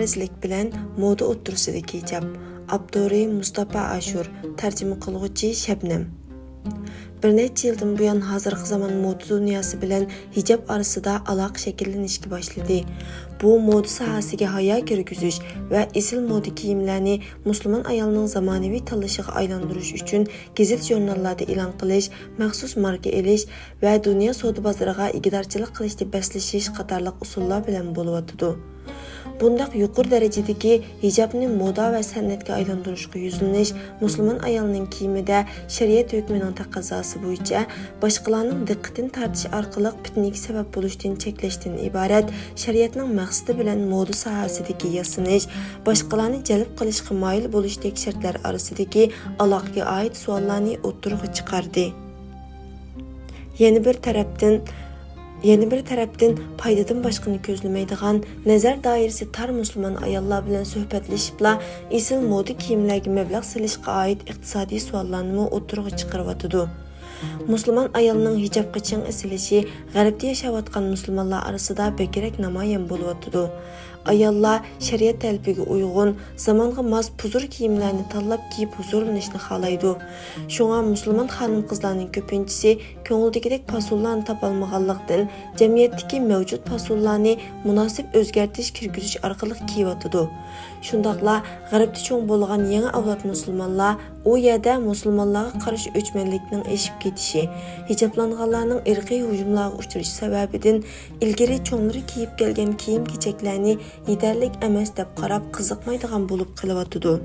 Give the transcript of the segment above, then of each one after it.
farzlik bilan moda o'ttirsidagi hijab. Abduri Mustafa Ashur, tarjima qiluvchi Shabnam. Bir necha yildan buyon hozirgi zamon moda dunyosi bilan hijab orasida aloqa shakllanishga boshladi. Bu moda sohasiga hayo kirgizish va esil moda kiyimlarni musulmon ayolning zamonaviy tanlashiga aylantirish uchun gazet jurnallarda e'lon qilish, maxsus marka elish va dunyo savdo bozoriga igidorchilik qilishda baslashish qatorliq usullar bilan bo'lyotdi. Bundaq yuqori darajadagi hijobni moda va san'atga aylantirishga yuzlanish musulmon ayolning kiyimida shariat hukmining taqozosi bo'yicha boshqalarning diqqatini tortish orqali fitnaga sabab bo'lishdan cheklashdan iborat shariatning maqsadi bilan moda sohasidagi yasanish, boshqalarni jalb qilishga moyil bo'lishdek shartlar orasidagi aloqaga oid savollarni o'ttirg'i chiqardi. Yana bir tarafdan paydadan boshqani ko'zlamaydigan, nazar doirasi tar musulmon ayollar bilan suhbatlashibla esil moda kiyimlarga mablag' solishga oid iqtisodiy savollarni o'ttirg'i chiqaryotdi. Musulmon ayolning hijobga ching isilishi g'arbda yashayotgan musulmonlar orasida bekrak namoyon bo'lyotdi. Ayollar shariat talbiga uyg'un, zamonga mos puzur kiyimlarni tanlab kiyib huzurlanishni xohlaydi. Shunga musulmon xonim-qizlarning ko'pinchisi ko'ngildagidek fasullarni topolmaganlikdan jamiyatdagi mavjud fasullarni munosib o'zgartirish kirgizish orqali kiyotdi. Shundaqla g'arbda cho'ng bo'lgan yangi avlod musulmonlar u yerda musulmonlarga qarshi o'chmanlikning eshib ketishi, hijoblanganlarning irqiy hujumlarga uchrashi sababidan ilgari cho'nglari kiyib kelgan kiyim-kechaklarni yetarlik emas deb qarab qiziqmaydigan bo'lib qolyotdi.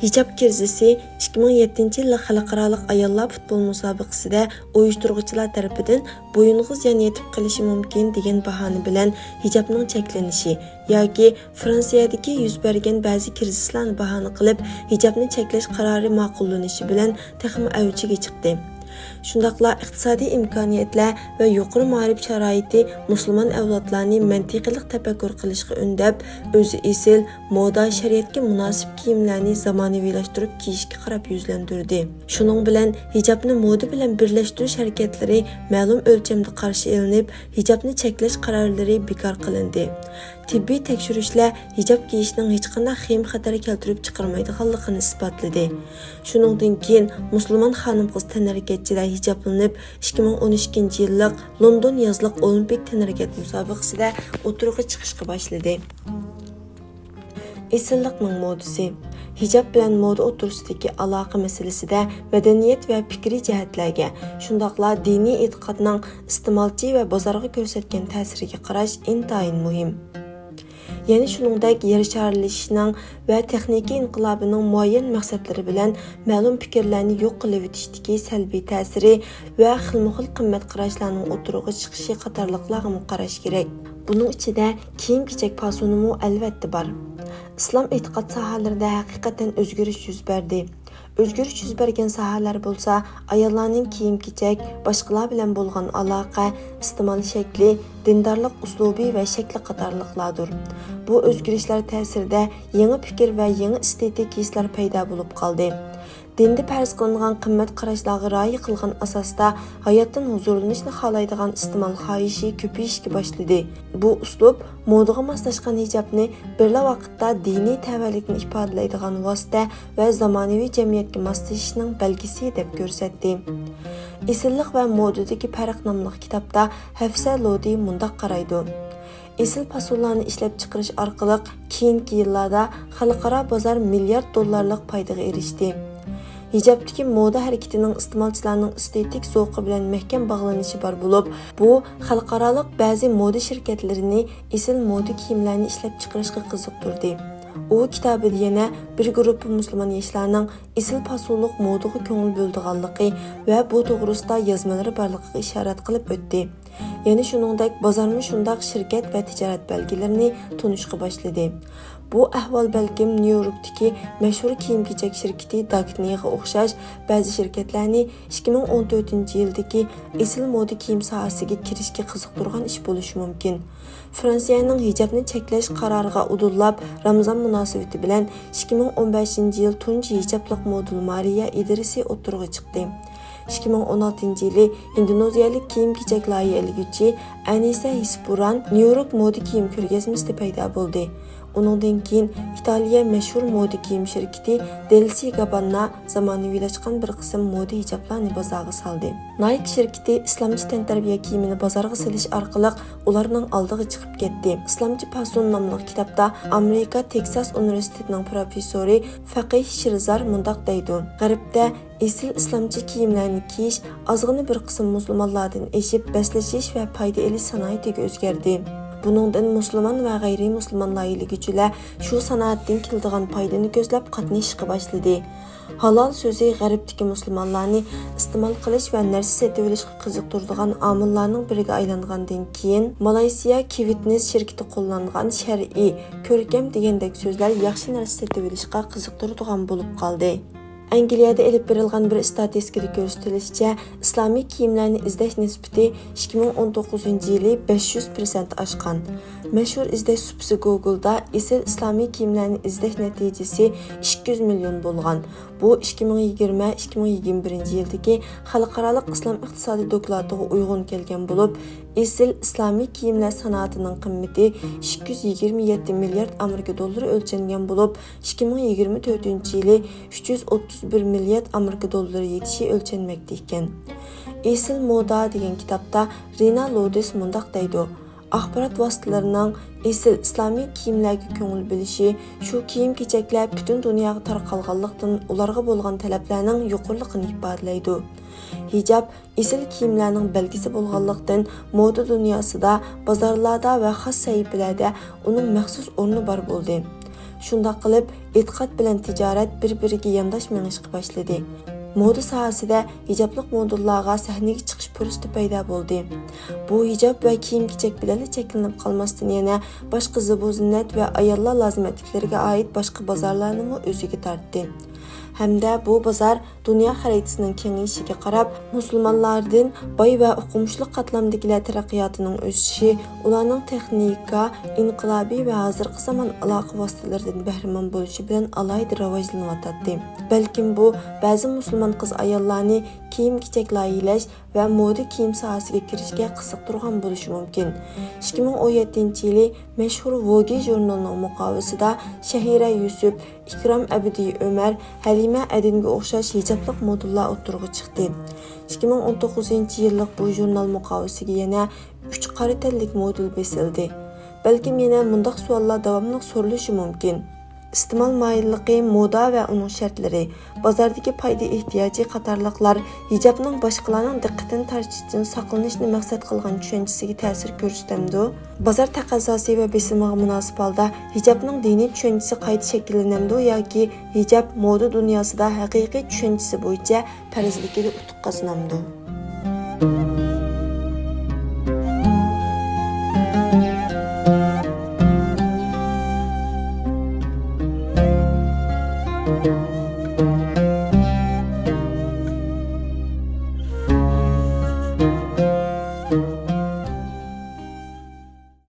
Hijab kirzisi 2007-yil xalqaro ayollar futbol musobaqasida uyushtiruvchilar tarafidan bo'ying'iz yon yetib qilishi mumkin degan bahona bilan hijobning cheklanishi yoki Fransiyadagi yuz bergan ba'zi krizislarni bahona qilib hijobni cheklash qarori ma'qullanishi bilan texmi avjiga chiqdi. Shundaqla iqtisodiy imkoniyatlar va yuqori ma'rif sharoiti musulmon avlodlarni mantiqiy tafakkur qilishga undab, o'zi esil moda shariatga munosib kiyimlarni zamonaviylashtirib kiyishga qarab yuzlantirdi. Shuning bilan hijobni moda bilan birlashtirish harakatlari ma'lum o'lchamda qarshi elinib, hijobni cheklash qarorlari bekor qilindi. Tibbiy tekshirishlar hijob kiyishning hech qanday xavf xatar keltirib chiqarmaydiganligini isbotladi. Shuningdan keyin musulmon xonim-qiz tanharakatchilar hijoblanib 2012-yillik London yozliq olimpik tanharakat musobaqasida o'tirg'i chiqishga boshladi. Esillikning modasi hijob bilan moda o'tirisidagi aloqa masalasida madaniyat va fikriy jihatlarga, shundaqla diniy e'tiqodning iste'molchi va bozorga ko'rsatgan ta'siriga qarash intayin muhim. Ya'ni shuningdek yer sharilishning va texnika inqilobining muayyan maqsadlari bilan ma'lum fikrlarni yo'q qilib o'tishdagi salbiy ta'siri va xilma-xil qimmat qarashlarning o'tirg'i chiqishi qatorliqlarni qarash kerak. Buning ichida kiyim-kechak fasonimi albatta bor. Islom e'tiqod sohalarida haqiqatan o'zgarish yuz berdi. O'zgarish yuz bergan sohalar bo'lsa, ayollarning kiyim-kechak, boshqalar bilan bo'lgan aloqa, iste'mol shakli, dindorlik uslubi va shakli qatorliqlardir. Bu o'zgarishlar ta'sirida yangi fikr va yangi estetik hislar paydo bo'lib qoldi. Dinda farz qilingan qimmat qarashlarga rioya qilgan asosda hayotdan huzurlanishni xohlaydigan iste'mol xohishi ko'payishga boshladi. Bu uslub modaga moslashgan hijobni birla vaqtda diniy tavallikni ifodalaydigan vosita va zamonaviy jamiyatga moslashishning belgisi deb ko'rsatdi. Esillik va modadagi farq nomli kitobda Hafsa Lodi mundaq qaraydi. Esil fasullarni ishlab chiqarish orqali keyingi yillarda xalqaro bozor milliard dollarlik foydaga erishdi. Hijobdagi moda harakatining iste'molchilarning estetik zavqi bilan mahkam bog'lanishi bor bo'lib, bu xalqaro ba'zi moda shirkatlarini esil moda kiyimlarni ishlab chiqarishga qiziqtirdi. U kitobida yana bir guruh musulmon yoshlarning esil fasullik modaga ko'ngil bo'ldiganligi va bu to'g'risida yozmalari borligiga ishorat qilib o'tdi. Yana shuningdek bozorni shundaq shirkat va tijorat belgilarini tunishga boshladi. Bu ahvol balkim Nyu-Yorkdagi mashhur kiyim-kechak shirkati Dagniga o'xshash ba'zi shirkatlarni 2014-yildagi esil moda kiyim sohasiga kirishga qiziqtirgan ish bo'lishi mumkin. Fransiyaning hijobni cheklash qaroriga udullab, Ramazon munosabati bilan 2015-yil tunji hijobliq model Maria Idrisi o'tirg'i chiqdi. 2016-yili Indoneziyalik kiyim-kechak loyihalaguvchi Anisa Hispuran Nyu-York moda kiyim ko'rgazmasida paydo bo'ldi. Uningdan keyin Italiya mashhur moda kiyim shirkati Dolce & Gabbana zamonaviylashgan bir qism moda hijoblarni bozorga soldi. Nike shirkati islomchi tantarbiya kiyimini bozorga solish orqali ularning oldiga chiqib ketdi. Islomchi fason nomli kitobda Amerika Texas universitetining professori Faqih Shirzar mundaq deydi: G'arbda esil islomchi kiyimlarni kiyish ozg'ina bir qism musulmonlardan eshib baslashish va foyda olish sanoatiga o'zgardi. Buningdan musulmon va g'ayri-musulmon loyihalaguvchilar shu sanoatdan keladigan foydani ko'zlab qatnashishga boshladi. Halol so'zi g'arbdagi musulmonlarni iste'mol qilish va narsa sotib olishga qiziqtiradigan omillarning biriga aylangandan keyin Malayziya Kivitnes shirkati qo'llangan shar'iy, ko'rkam degandek so'zlar yaxshi narsa sotib olishga qiziqtiradigan bo'lib qoldi. Angliyada elib berilgan bir statistikada ko'rsatilishicha, islomiy kiyimlarni izlash nisbati 2019-yili 500% oshgan. Mashhur izlash supsi Google'da esil islomiy kiyimlarni izlash natijasi 200 million bo'lgan. Bu 2020-2021-yildagi xalqaro islom iqtisodiy doklatiga uyg'un kelgan bo'lib, esil islomiy kiyimlar sanoatining qiymati 227 milliard Amerika dollari o'lchangan bo'lib, 2024-yili 331 milliard Amerika dollari yetishi o'lchanmoqda ekan. Esil moda degan kitobda Rina Lodes mundaq deydi: Axborot vositalarining esil islomiy kiyimlarga ko'ngil bilishi, shu kiyim-kechaklar butun dunyoga tarqalganlikdan ularga bo'lgan talablarning yuqoriligini ifodalaydi. Hijab esil kiyimlarning belgisi bo'lganlikdan moda dunyosida, bozorlarda va xos sahifalarda uning maxsus o'rni bor bo'ldi. Shunday qilib, e'tiqod bilan tijorat bir-biriga yondosh mengishga boshladi. Moda sohasida hijobliq modellarga sahnaga chiqish fursati paydo bo'ldi. Bu hijob va kiyim-kechak bilan cheklanib qolmasdan yana boshqa zibu-ziynat va ayollar lozimatiklariga oid boshqa bozorlarni o'ziga tortdi. Hamda bu bozor dunyo xaritasining kengayishiga qarab, musulmonlardan boy va o'qimishli qatlamdagilar taraqqiyotining o'sishi, ularning texnika, inqilobiy va hozirgi zamon aloqa vositalaridan bahramand bo'lishi bilan alohida rivojlanyotdi. Balkim bu ba'zi musulmon qiz ayollarni kiyim-kechak loyihalash va moda kiyim sohasiga kirishga qiziqtirgan bo'lishi mumkin. 2017-yili mashhur Vogue jurnalining muqovasida Shahira Yusuf, Ikrom Abdiy Ömer, Halima Adinga o'xshash hijobliq modellar o'tirg'i chiqdi. 2019-yillik bu jurnal muqovasiga yana 3 qora tanlik model besildi. Balkim yana mundaq savollar davomli so'ralishi mumkin. İste'mol moyilligi, moda va uning shartlari, bozordagi foyda ehtiyoji qatorliqlar hijobning boshqalarning diqqatini tortishdan saqlanishni maqsad qilgan tushunchasiga ta'sir ko'rsatamdi. Bozor taqozosi va besimiga munosib holda hijobning diniy tushunchasi qayta shakllanamdi yoki hijob moda dunyosida haqiqiy tushunchasi bo'yicha farzlikida utuq qozonamdi.